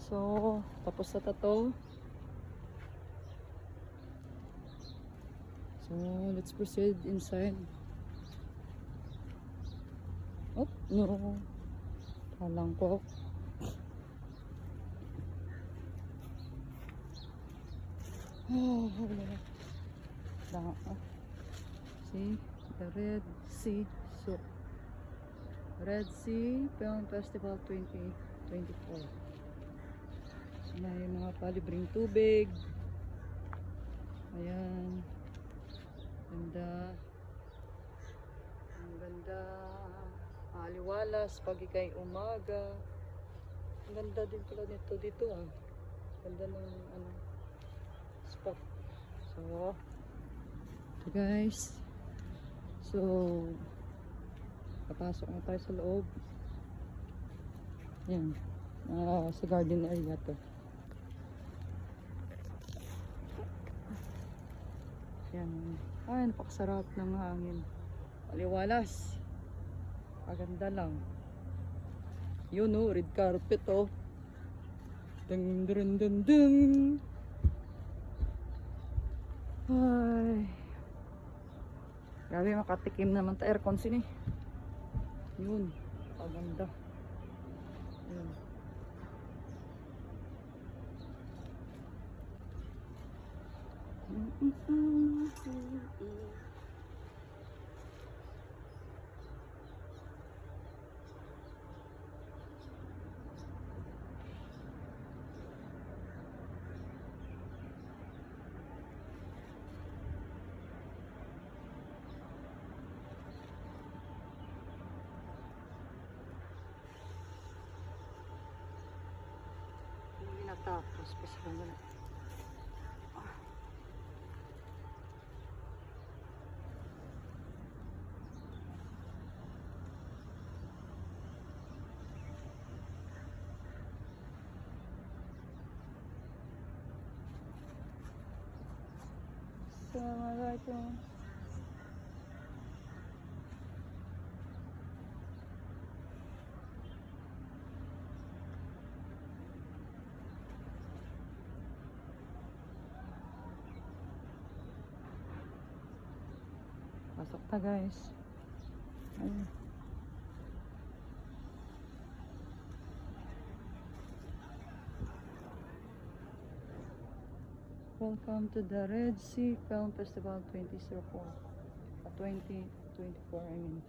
So, tapos na to. So, let's proceed inside. Oh, no. Talang ko. Oh, see, the Red Sea. So, Red Sea Film Festival 2024. May mga palibreng tubig. Ayan. Ganda. Ang ganda. Aliwalas pag ikay umaga. Ang ganda din pala nito dito ah. Ganda ng ano, spot. So, ito guys. So, papasok na tayo sa loob. Yan. Sa garden area to. Yan. Ay, napakasarap ng hangin. Aliwalas. Maganda lang. Yun oh, red carpet oh. Ding ding ding ding. Ay. Grabe, makatikim naman ta aircon sini. Yun. Maganda. Yun. Hindi natapos pa sila na. Assalamualaikum. Pasok ta guys. Ayun. Welcome to the Red Sea Film Festival 2004. 2024 I mean.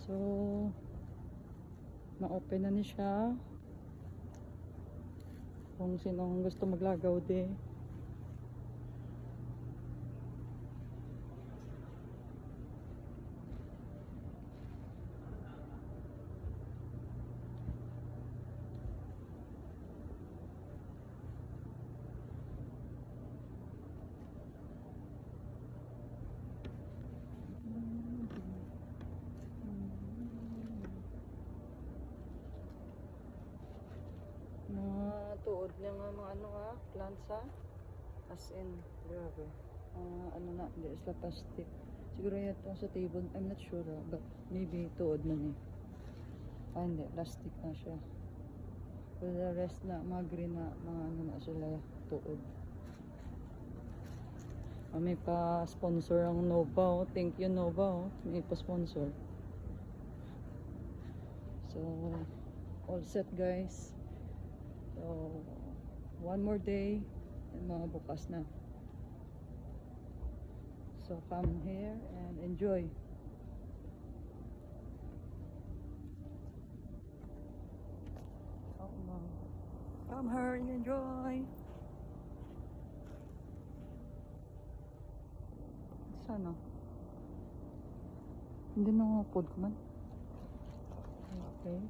So, na-open na ni siya. Kung sinong gusto maglagaw din. Tuod niya nga mga ano ha, plants ha. As in, grabe. Ano na, hindi sila plastic. Siguro yun ito sa table, I'm not sure ha, but maybe tuod na niya. Hindi, plastic na siya. For the rest na, mga green na, mga ano na sila, tuod. May pa-sponsor ang Nova oh. Thank you Nova oh. May pa-sponsor. So, all set guys. So, one more day and mga bukas na. So, come here and enjoy. Come here and enjoy. Sana. Hindi na mga pod ko man. Okay.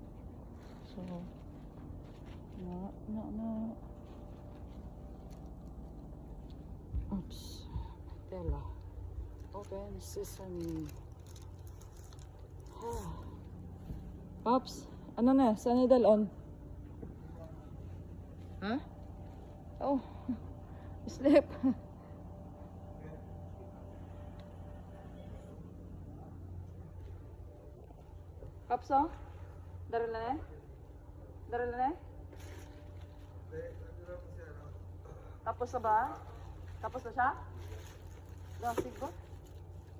So, Na. Oops. Tela. Open sesame. Pops, ano na? Saan na dalon? Ha? Oh, sleep. Pops, oh? Daril na eh? Daril na eh? Tapos na ba? Tapos na siya? Lasig ba?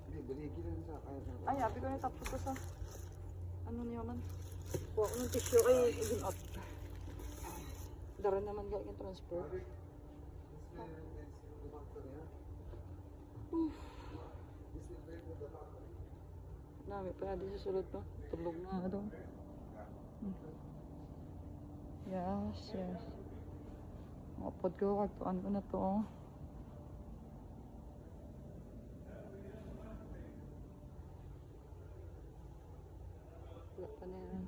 Hindi, baligi lang sa kaya sa Ay, happy ko na tapos ko sa... Ano niya man? Kuha ko ng tissue. Ay, even up. Dara naman ga yung transfer. Nami pa di sa sulod no? Tulog na doon. Yes. Mapod ko, kartuan ko na to. Wala pa na yan.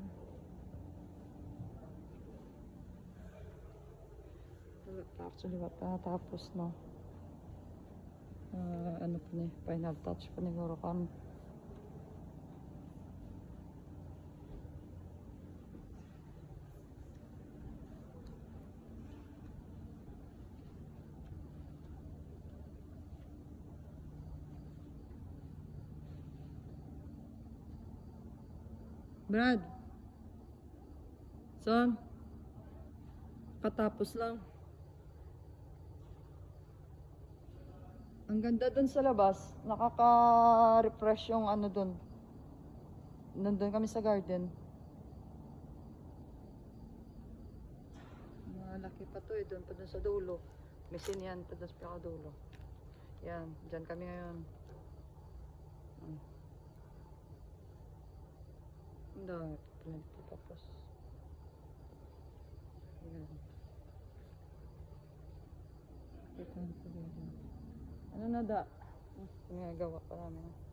Actually, wala pa natapos, no? Ano pa ni? Final touch pa ni Gorokan. Brad. Son. Katapos lang. Ang ganda dun sa labas. Nakaka-refresh yung ano dun. Nandun kami sa garden. Malaki pa to eh. Dun pa dun sa dulo. Misin yan pa dun sa pinakadulo. Yan. Dyan kami ngayon. Ang dami. Tapos. Yan. Ano na da? Ginagawa pa namin.